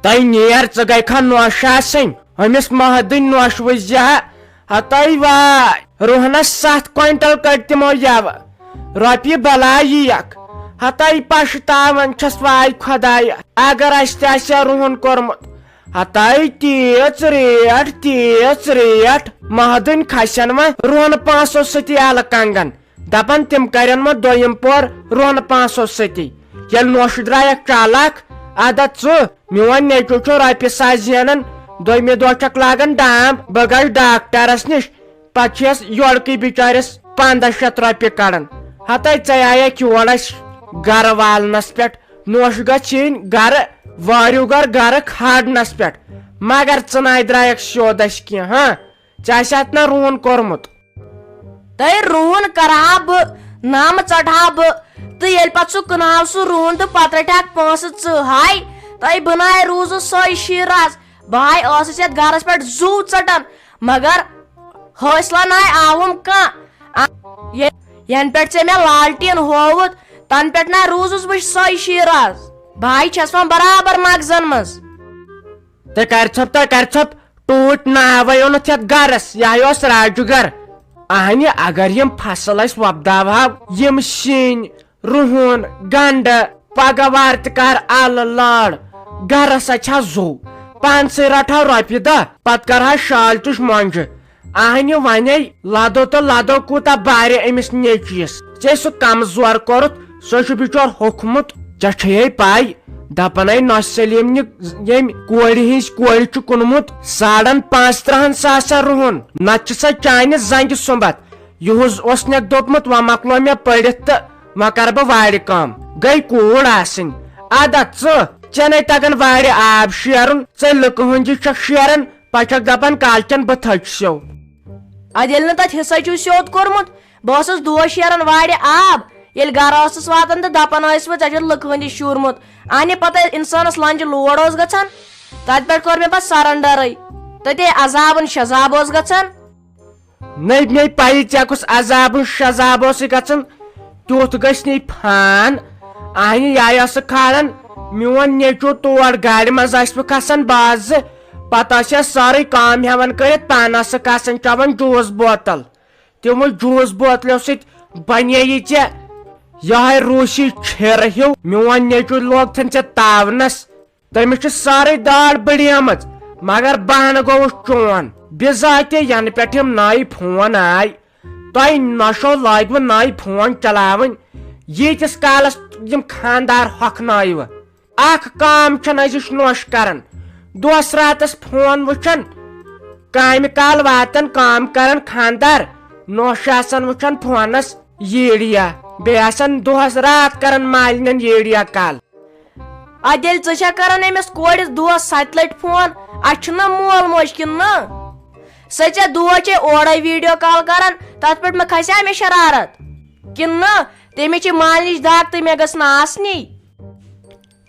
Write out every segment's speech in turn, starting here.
تۄہہِ نیر ژٕ گٔیکھا نوش آسٕنۍ أمِس مہدٕنۍ نوش وٕزِہا ہتٲے واے روہنس 7 کوینٹل کٔڑۍ تِمو یوٕ رۄپیہِ بلاے ییکھ ہتٲے پشتاون چھس واے خۄدایا اگر اسہِ تہِ آسہِ ہا روہن کوٚرمُت ہتٲے تیٖژ ریٹ مہدٕنۍ کھسن وۄنۍ روہنہٕ 500 سۭتی الہٕ کنگن دپان تِم کرن وۄنۍ دوٚیِم پور روہنہٕ 500 سۭتی ییٚلہِ نوش درایکھ چالاک ادا ژٕ میون نیٚچوٗ چھُ رۄپیہِ ساس زینان دوٚیمہِ دۄہ چھکھ لاگان ڈامب بہٕ گژھٕ ڈاکٹرس نِش پتہٕ چھس یورٕکٕے بِچٲرِس 1500 رۄپیہِ کڑان ہتٲے ژےٚ آیکھ یور اسہِ گرٕ والنس پٮ۪ٹھ نوش گژھِ یِنۍ گرٕ وٲرِو گرٕ کھالنس پٮ۪ٹھ مگر ژٕ ناے درایکھ سیوٚد اسہِ کینٛہہ ہاں ژےٚ آسہِ نا روہن کوٚرمُت تۄہہِ روہن کرہا بہٕ نامہٕ ژٹہا بہٕ تہٕ ییٚلہِ پتہٕ سُہ کٕنہو سُہ روہن تہٕ پتہٕ رٹہکھ پونٛسہٕ ژٕ ہاے تۄہہِ بناے روٗزٕ سۄے شیٖراز بہٕ ہاے ٲسٕس یتھ گرس پٮ۪ٹھ زُو ژٹان مگر حوصلہ ناے آوُم کانٛہہ ینہٕ پٮ۪ٹھ ژےٚ مےٚ لالٹیٖن ہووُتھ تنہٕ پٮ۪ٹھ ناے روٗزٕس بہٕ سۄے شیٖراز بہٕ ہاے چھس وۄنۍ برابر مغزن منٛز تہٕ کرژھپ ٹوٗٹۍ ناوے اوٚنُتھ یتھ گرس یہِ اوس راجوٗ گر اہنہِ اگر یم فصل أسۍ وۄپداوہو یم سِنۍ روہن گنڈٕ پگہہ وارٕ تہِ کر الہٕ لٲر گرس اچھا زُو پانسٕے رٹہو رۄپیہِ دہ پتہٕ کرہا شالٹِش مۄنجہِ اہنہِ ونے لدو کوٗتاہ بارِ أمِس نیٚچوِس ژےٚ سُہ کمزور کوٚرُتھ سُہ چھُ بِچور ہوٚکھمُت ژےٚ چھے پاے دپان نۄش سلیٖم ییٚمۍ کورِ ہِنٛز کورِ چھُ کُنمُت 35,000 روہن نتہٕ چھِ سۄ چانہِ زنگہِ سُمبتھ یِہُس اوسنکھ دوٚپمُت وۄنۍ مۄکلو مےٚ پٔرِتھ تہٕ وۄنۍ کرٕ بہٕ وارِ کٲم گٔے کوٗر آسٕنۍ ادا ژےٚ نے تگان وارِ آب شیرُن ژےٚ لُکہٕ ہٕنٛدِ چھکھ شیران پتہٕ چھکھ دپان کالچن بہٕ تھٔچ سیو ادٕ ییٚلہِ نہٕ تتہِ حصے چھُ سیوٚد کوٚرمُت بہٕ ٲسٕس دۄہ شیران وارِ آب ییٚلہِ گرٕ ٲسٕس واتان تہٕ دپان ٲسوٕ ژےٚ چھُتھ لُکہٕ ہٕنٛدِ شوٗرمُت انہِ پتہٕ انسانس لنجہِ لوڑ اوس گژھان تتہِ پٮ۪ٹھ کوٚر مےٚ پتہٕ سرنڈرٕے تتے عذابن شزاب اوس گژھان نٔے پایی ژےٚ کُس عذابن شزاب اوسُے گژھان تیُتھ گژھِ نہٕ فان اہنہِ یہِ ٲسہٕ کھالان میون نیٚچوٗ تور گاڑِ منٛز ٲسۍ بہٕ کھسان بازٕ پتہٕ ٲسۍ سٲرٕے کٲم ہٮ۪وان کٔرِتھ پانہٕ ٲسٕکھ آسان چٮ۪وان جوٗس بوتل تِمو جوٗس بوتلو سۭتۍ بنییہِ ژےٚ یہے روٗسی چھِرٕ ہیوٗ میون نیٚچوٗ لوگتھن ژےٚ تاونس تٔمِس چھِ سٲرٕے داڑ بڑیمٕژ مگر بہانہٕ گوٚوُس چون بِذاتہِ ینہٕ پٮ۪ٹھ یِم نٔے فون آے تۄہہِ نۄشو لٲگوٕ نٔے فون چلاوٕنۍ ییٖتِس کالس یِم خاندار ہۄکھنٲیوٕ اکھ کٲم چھنہٕ أزِچ نوش کران دۄہس راتس فون وٕچھان کامہِ کال واتان کٲم کران خاندار نوش آسان وٕچھان فونس یٖڑیا بیٚیہِ آسان دۄہس رات کران مالنٮ۪ن یٖڑیا کال ادٕ ییٚلہِ ژٕ چھکھ کران أمِس کورِس دۄہس 7 لٹہِ فون اسہِ چھُنہ مول موج کِنہٕ نہٕ سۄ ژےٚ دۄہچے اورے ویڈیو کال کران تتھ پٮ۪ٹھ مےٚ کھسیا مےٚ شرارت کِنہٕ نہٕ تٔمِس چھِ مالنِچ دگ تہٕ مےٚ گٔژھ نہٕ آسنی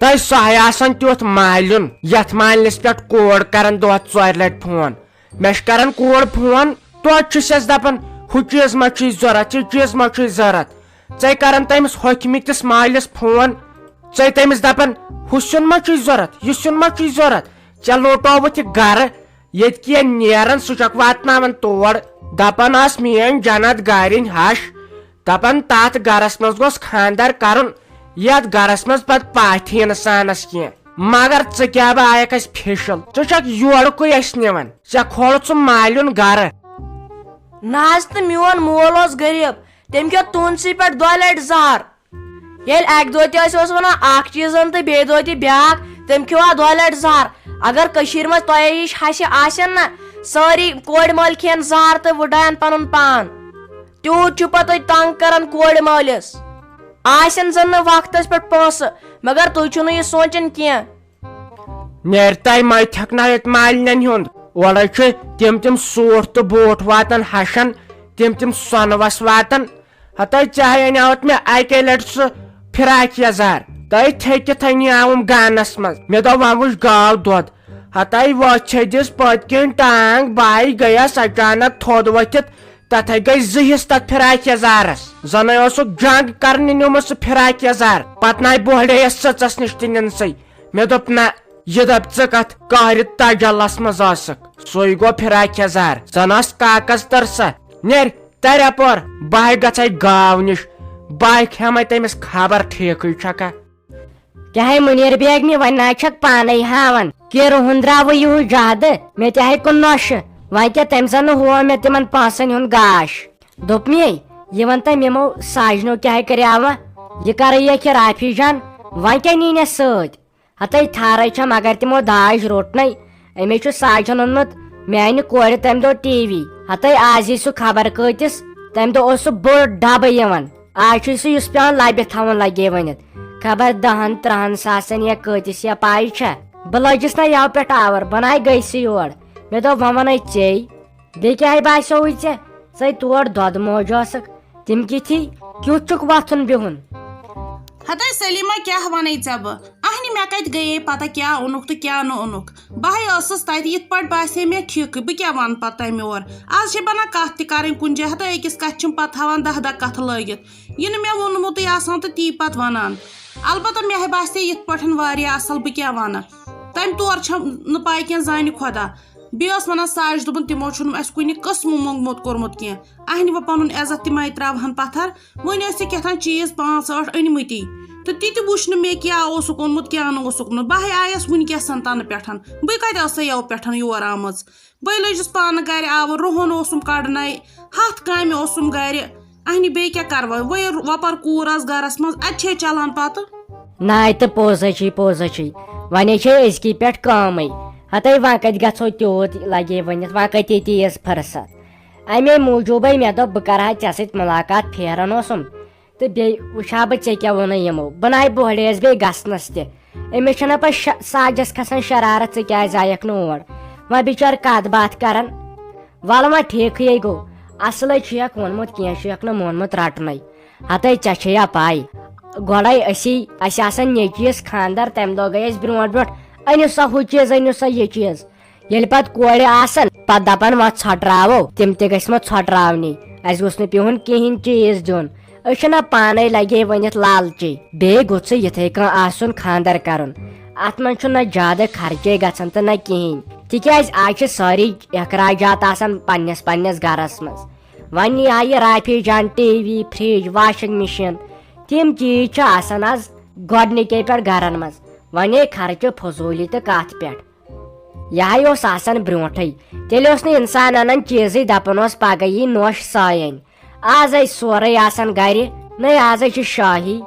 تۄہہِ سۄے آسان تیُتھ مالیُن یتھ مالنِس پٮ۪ٹھ کور کران دۄہس 4 لٹہِ فون مےٚ چھِ کران کور فون توتہِ چھُسس دپان ہُہ چیٖز ما چھُے ضروٗرت یہِ چیٖز ما چھُے ضروٗرت ژے کران تٔمِس ہوٚکھمٕتِس مالِس فون ژے تٔمِس دپان ہُہ سیُن ما چھُے ضروٗرت یہِ سیُن ما چھُے ضروٗرت ژےٚ لوٹووُتھ یہِ گرٕ ییٚتہِ کینٛہہ نیران سُہ چھکھ واتناوان تور دپان ٲس میٲنۍ جنت گارِنۍ ہش دپان تتھ گرس منٛز گوٚژھ خاندر کرُن یتھ گرس منٛز پتہٕ پاتھِ نہٕ سانس کینٛہہ مگر ژٕ کیٛاہ بہٕ آیکھ اسہِ فِشل ژٕ چھکھ یورکُے اسہِ نِوان ژےٚ کھولُتھ سُہ مالیُن گرٕ نہ حظ تہٕ میون مول اوس غریٖب تٔمۍ کھیوٚو تُہنٛدسٕے پٮ۪ٹھ 2 لٹہِ زہر ییٚلہِ اکہِ دۄہ تہِ ٲسۍ وَنان اکھ چیٖزن تہٕ بیٚیہِ دۄہ تہِ بیاکھ تٔمۍ کھیوٚو 2 لٹہِ زہر اگر کٔشیٖرِ منٛز تۄہے ہِش ہشہِ آسن نہ سٲری کورِ مٲلۍ کھٮ۪ن زہر تہٕ وٕڈاین پنُن پان تیوٗت چھُ پتہٕ تُہۍ تنگ کران کورِ مٲلِس آسن زن نہٕ وقتس پٮ۪ٹھ پونٛسہٕ مگر تُہۍ چھِو نہٕ یہِ سونٛچان کینٛہہ نیرِ تۄہہِ مٔتھۍ ہٮ۪کنٲیِتھ مالنٮ۪ن ہُنٛد اورے چھِ تِم سوٗٹ تہٕ بوٗٹھ واتان ہشن تِم سۄنہٕ واتان ہتٲے ژےٚ انیوتھ مےٚ اکے لٹہِ سُہ فراک یزار تۄہہِ تھٔکِتھ انیاوُم گانس منٛز مےٚ دوٚپ وۄنۍ وٕچھ گاو دۄد ہتٲے وۄتھ چھٔجِس پٔتۍ کِنۍ ٹانگ بایہِ گٔیس اچانک تھوٚد ؤتھِتھ تتھے گٔے 2 حصہٕ تتھ فراک یزارس زنے اوسُکھ جنگ کرنہِ نیوٗمُت سُہ فراک یزار پتہٕ ناے بوہڑییس سٕژس نِش تہِ نِنسٕے مےٚ دوٚپ نہ یہ دپ ژٕ کتھ قہرِ تجلس منٛز ٲسکھ سُے گوٚو فراق یزار زن آس کاکس ترسا نیر تر اپور بہٕ گژھے گاو نش بہٕ کھیمے تٔمِس خبر ٹھیکٕے چھکا کیا منیر بیگنہِ وۄنۍ نہ چھکھ پانے ہاوان کہ روہن درٛاو یِہُس زیادٕ مےٚ تہِ ہے کُن نۄشہِ وۄنۍ کیٛاہ تٔمۍ زن ہُو مےٚ تِمن پونٛسن ہُنٛد گاش دوٚپ مے یہِ ون تہٕ یِمو ساجنو کیٛاہ کریاوا یہِ کرے رافی جان وۄنۍ کیٛاہ نِنس سۭتۍ ہتے تھارے چھم مگر تِمو داج روٚٹنے أمے چھُ ساجن اوٚنمُت میانہِ کورِ تمہِ دۄہ ٹی وی ہتے آز یی سُہ خبر کۭتِس تمہِ دۄہ اوس سُہ بوٚڑ ڈبہٕ یِوان آز چھُ سُہ یُس پیوان لبہِ تھاوُن لگے ؤنِتھ خبر 10-13 ساسن یا کۭتِس یا پاے چھا بہٕ لٔجِس نہ یو پٮ۪ٹھ آور بہٕ ناے گٔیسٕے یور مےٚ دوٚپ وۄنۍ ونے ژےٚ بیٚیہِ کیٛاہ باسیووُے ژےٚ تور دۄدٕ موج ٲسکھ تِم کِتھی کیُتھ چھُکھ وۄتھُن بِہُن ہتاے سلیما کیا ونے ژےٚ بہٕ اہنہِ مےٚ کتہِ گٔیے پتہ کیا اوٚنُکھ تہٕ کیا نہٕ اوٚنُکھ بہے ٲسٕس تتہِ یِتھ پٲٹھۍ باسے مےٚ ٹھیٖکھٕے بہٕ کیٛاہ ونہٕ پتہٕ تمہِ اور آز چھِ بنان کتھ تہِ کرٕنۍ کُنہِ جایہِ ہتاے أکِس کتھِ چھِم پتہٕ تھاوان 10 کتھٕ لٲگِتھ یہِ نہٕ مےٚ ووٚنمُتٕے آسان تہٕ تی پتہٕ ونان البتہ مےٚ باسے یِتھ پٲٹھۍ واریاہ اصل بہٕ کیٛاہ ونہٕ تمہِ طور چھم نہٕ پاے کینٛہہ زانہِ خۄدا بیٚیہِ ٲس ونان ساج دوٚپُن تِمو چھُنہٕ اَسہِ کُنہِ قٕسمہٕ موٚنگمُت کوٚرمُت کینٛہہ اہنہِ وۄنۍ پنُن عزت تِمے تراوہن پتھر وۄنۍ ٲسۍ کیٛاہتام چیٖز 5-8 أنمٕتی تہٕ تہِ تہِ وٕچھ نہٕ مےٚ کیٛاہ اوسُکھ اوٚنمُت کیٛاہ نہٕ اوسُکھ اوٚنمُت بہے آیس وٕنکیٚس تنہٕ پٮ۪ٹھ بہٕ کتہِ ٲسے یو پٮ۪ٹھ یور آمٕژ بہٕ لٔجِس پانہٕ گرِ آوُر روہن اوسُم کڑنے 100 کامہِ اوسُم گرِ اہنہِ بیٚیہِ کیٛاہ کرو وۄنۍ وۄپر کوٗر ٲس گرس منٛز اتہِ چھے چلان پتہٕ ناے تہٕ پوٚزے چھُے وۄنۍ چھے أزکی پٮ۪ٹھ کٲمٕے ہتے وۄنۍ کتہِ گژھو تیوٗت لگے ؤنِتھ وۄنۍ کتہِ تیٖژ فرست امے موٗجوٗبے مےٚ دوٚپ بہٕ کرٕ ہا ژےٚ سۭتۍ مُلاقات پھیران اوسُم تہٕ بیٚیہِ وٕچھ ہا بہٕ ژےٚ کیٛاہ ووٚنُے یِمو بہٕ ناے بوہڑیس بیٚیہِ گژھنس تہِ أمِس چھنہ پتہٕ ساجس کھسان شرارت ژٕ کیٛازِ آیکھ نہٕ اور وۄنۍ بِچار کتھ باتھ کران ولہٕ وۄنۍ ٹھیٖکھٕے گوٚو اصلے چھُیکھ ووٚنمُت کینٛہہ چھُیکھ نہٕ مونمُت رٹنٕے ہتے ژےٚ چھے یا پاے گۄڈے اَسہِ آسان نیٚچوِس خاندر تمہِ دۄہ گٔے أسۍ برونٛٹھ أنِو سا ہُہ چیٖز أنِو سا یہِ چیٖز ییٚلہِ پتہٕ کورِ آسان پتہٕ دپان وۄنۍ ژھۄٹراوو تِم تہِ گژھِ مےٚ ژھۄٹراونی اَسہِ گوٚژھ نہٕ پیوٚن کِہینۍ چیٖز دیُن أسۍ چھِنہ پانے لگے ؤنِتھ لالچی بیٚیہِ گوٚژھ یِتھٕے کٔنۍ آسُن خاندر کرُن اتھ منٛز چھُ نہ زیادٕ خرچے گژھان تہٕ نہ کِہینۍ تِکیٛازِ آز چھِ سٲری اخراجات آسان پننِس گرس منٛز وۄنۍ آیہِ رافی جان TV fridge washing machine تِم چیٖز چھِ آسان آز گۄڈنِکے پٮ۪ٹھ گرن منٛز وۄنۍ خرچہٕ فضوٗلی تہٕ کتھ پٮ۪ٹھ یہے اوس آسان برونٹھٕے تیٚلہِ اوس نہٕ انسان انان چیٖزٕے دپان اوس پگہہ یی نوش سایِن آزے سورُے آسان گرِ نٔے آزے چھِ شاہی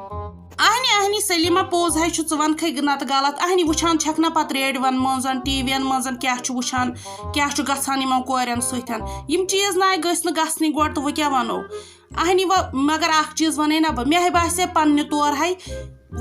اہنہِ سلیما پوٚز ہے چھُ ژٕ وَنکھٕے نتہٕ غلط اہنہِ وٕچھان چھکھ نہ پتہٕ ریڈیوَن منٛز ٹی وی ین منٛز کیٛاہ چھُ وٕچھان کیٛاہ چھُ گژھان یِمن کورٮ۪ن سۭتۍ یِم چیٖز ناے گٔژھۍ نہٕ گژھنٕے گۄڈٕ تہٕ وۄنۍ کیٛاہ وَنو اہنہِ وۄنۍ مگر اکھ چیٖز وَنے نہ بہٕ مےٚ باسے پننہِ طور ہے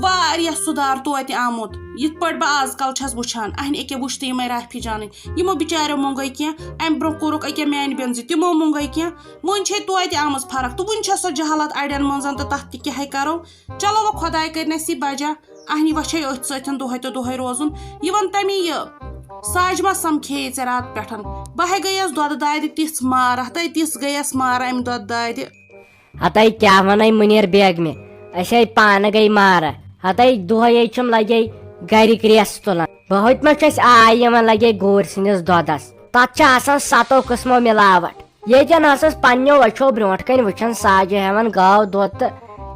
واریاہ سُدھار توتہِ آمُت یِتھ پٲٹھۍ بہٕ آز کل چھس وٕچھان اہنہِ أکیاہ وٕچھ تہٕ یِمے رافی جانٕنۍ یِمو بِچاریو مونٛگے کینٛہہ امہِ برونٛہہ کوٚرُکھ أکیاہ میانہِ بیٚنزِ تِمو مونٛگے کینٛہہ وۄنۍ چھے توتہِ آمٕژ فرق تہٕ وُنہِ چھےٚ سۄ جہالت اڑٮ۪ن منٛز تہٕ تتھ تہِ کیٛاہ کرو چلو وۄنۍ خۄداے کٔرنس یہِ بجا اہنہِ وۄنۍ چھے أتھۍ سۭتۍ دۄہے تہٕ دۄہے روزُن یہِ وَن تمی یہِ ساجما سمکھے ژےٚ راتہٕ پٮ۪ٹھ بہے گٔیس دۄدٕ دادِ تِژھ مارٕ ہتے تِژھ گٔیس مارٕ امہِ دۄدٕ دادِ ہتے کیٛاہ ونے منیر بیگمہِ أسۍ ہے پانہٕ گٔے مارٕ ہتے دۄہے چھِم لگے گرِکۍ ریس تُلان بہٕ ہُتہِ چھِ أسۍ آے یِوان لگے گوٗرۍ سٕنٛدِس دۄدس تتھ چھِ آسان 7 قٕسمو مِلاوٹ ییٚتٮ۪ن ٲسٕس پننیو أچھو برونٛٹھ کنہِ وٕچھان ساجہِ ہٮ۪وان گاو دۄد تہٕ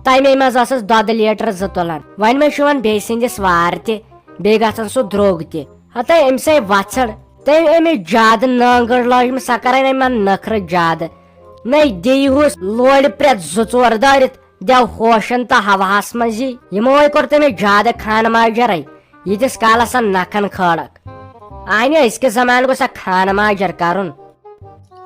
تمے منٛز ٲسٕس دۄدٕ لیٖٹر 2 تُلان وۄنۍ مہ چھُ بیٚیہِ سٕنٛدِس وار تہِ بیٚیہِ گژھان سُہ درٛوگ تہِ ہتے أمسے وژھٕڑ تٔمۍ أمِس زیادٕ نٲنگٕر لٲجمٕژ سۄ کران یِمن نخرٕ زیادٕ نٔے دیٖہُس لورِ پرٛٮ۪تھ 2-4 دٲرِتھ دٮ۪و ہوشن تہٕ ہواہس منٛز یِمو کوٚر تٔمِس زیادٕ خان ماجرے ییٖتِس کالس سۄ نکھن کھٲڑکھ اہنہِ أزکِس زمانہٕ گوٚژھ سۄ خان ماجر کرُن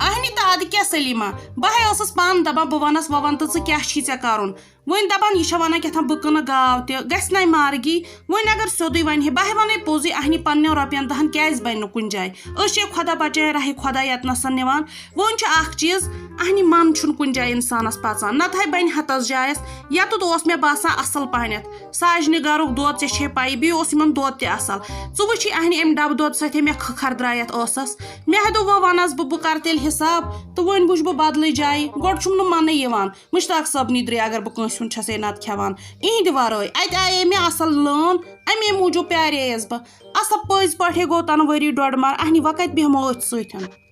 اہنہِ تہٕ ادٕ کیٛاہ سلیما بہے ٲسٕس پانہٕ دپان بہٕ ونس وۄنۍ ون تہٕ ژٕ کیٛاہ چھُے ژےٚ کرُن وۄنۍ دپان یہِ چھےٚ ونان کیٛاہتام بہٕ کٕنہٕ گاو تہِ گژھِ نَے مارگی وۄنۍ اگر سیوٚدُے ونہِ ہے بہے ونے پوٚزُے اہنہِ پننٮ۪ن رۄپین 10 کیٛازِ بنہِ نہٕ کُنہِ جایہِ أسۍ چھے خۄدا بچٲے رہے خۄدا یتنس نِوان وۄنۍ چھُ اکھ چیٖز اہنہِ من چھُنہٕ کُنہِ جایہِ انسانس پژان نتہٕ ہے بنہِ ہتس جایس یتُت اوس مےٚ باسان اصل پہنتھ ساجنہِ گرُک دۄد ژےٚ چھے پایی بیٚیہِ اوس یِمن دۄد تہِ اصل ژٕ وٕچھی اہنہِ امہِ ڈبہٕ دۄد سۭتۍ مےٚ کھکھر درایتھ ٲسس مےٚ دوٚپ وۄنۍ ونس بہٕ کرٕ تیٚلہِ حساب تہٕ وۄنۍ وٕچھ بہٕ بدلٕے جایہِ گۄڈٕ چھُم نہٕ منٕے یِوان مشتاق صٲبنی درٛاے اگر بہٕ کٲنٛسہِ سیُن چھَسے نَتہٕ کھٮ۪وان اِہِنٛدِ وَرٲے اَتہِ آیے مےٚ اَصٕل لٲن اَمے موٗجوٗب پیارییَس بہٕ اَصٕل پٔزۍ پٲٹھۍ گوٚو تَنہٕ ؤری ڈۄڈ مار اَہنہِ وۄنۍ کَتہِ بیٚہمو أتھۍ سۭتۍ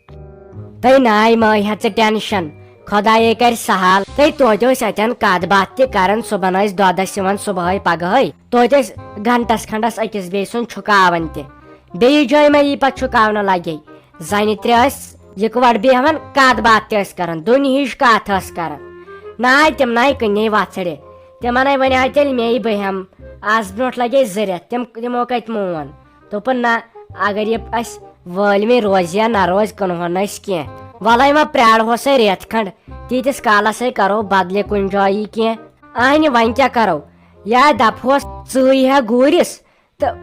تُہۍ ناے مٲے ہا ژٕ ٹٮ۪نشَن خۄدایے کَرِ سہل تُہۍ توتہِ ٲسۍ اَتٮ۪ن کَتھ باتھ تہِ کَران صُبحن ٲسۍ دۄدَس یِوان صُبحٲے پگہٲے توتہِ ٲسۍ گھنٹَس کھنٛڈَس أکِس بیٚیہِ سُنٛد چھُکاوان تہِ بیٚیِس جایہِ ما یی پَتہٕ چھُکاونہٕ لگے زَنہِ ترٛےٚ ٲسۍ یِکوَٹ بیٚہوان کَتھ باتھ تہِ ٲسۍ کَران دُنہِچ کَتھ ٲس کَران ناے تِم ناے کُنے وَژھڑِ تِمَن ہَے وَنہِ ہا تیٚلہِ مے بہٕ ہٮ۪مہٕ آز برونٛٹھ لگے 2 رٮ۪تھ تِمو کَتہِ مون دوٚپُن نہ اگر یہِ اَسہِ وٲلۍوٕنۍ روزِ یا نہ روزِ کٕنہون نہٕ أسۍ کینٛہہ وَلَے وۄنۍ پرٛارہوسَے رٮ۪تھ کھنٛڈ تیٖتِس کالَسَے کَرو بَدلہِ کُنہِ جایہِ کینٛہہ اَہنہِ وۄنۍ کیٛاہ کَرو یا دَپہوس ژٕ یی ہا گوٗرِس تہٕ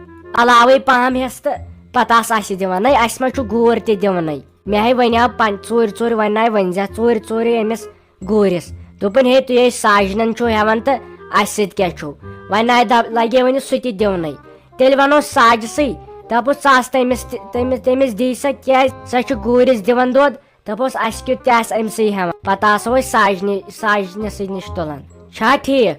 علاوٕے پَہَم ہٮ۪س تہٕ پَتہٕ آس اَسہِ دِوانٕے اَسہِ ما چھُ گوٗر تہِ دِونٕے مےٚ ہے وَنیٛاو ژوٗرِ وۄنۍ ناے ؤنۍ ژوٗرِ أمِس گوٗرِس دوٚپُن ہے تُہۍ ٲسۍ ساجنَن چھُو ہٮ۪وان تہٕ اَسہِ سۭتۍ کیٛاہ چھُو وۄنۍ ناے لگے وۄنۍ سُہ تہِ دِونٕے تیٚلہِ وَنو ساجسٕے دَپُس ژٕ آس تٔمِس دی سا کیٛازِ سۄ چھِ گوٗرِس دِوان دۄد دَپوس اَسہِ کیُتھ تہِ آسہِ أمۍسٕے ہٮ۪وان پَتہٕ آسو أسۍ ساجنہِ سٕے نِش تُلان چھا ٹھیٖک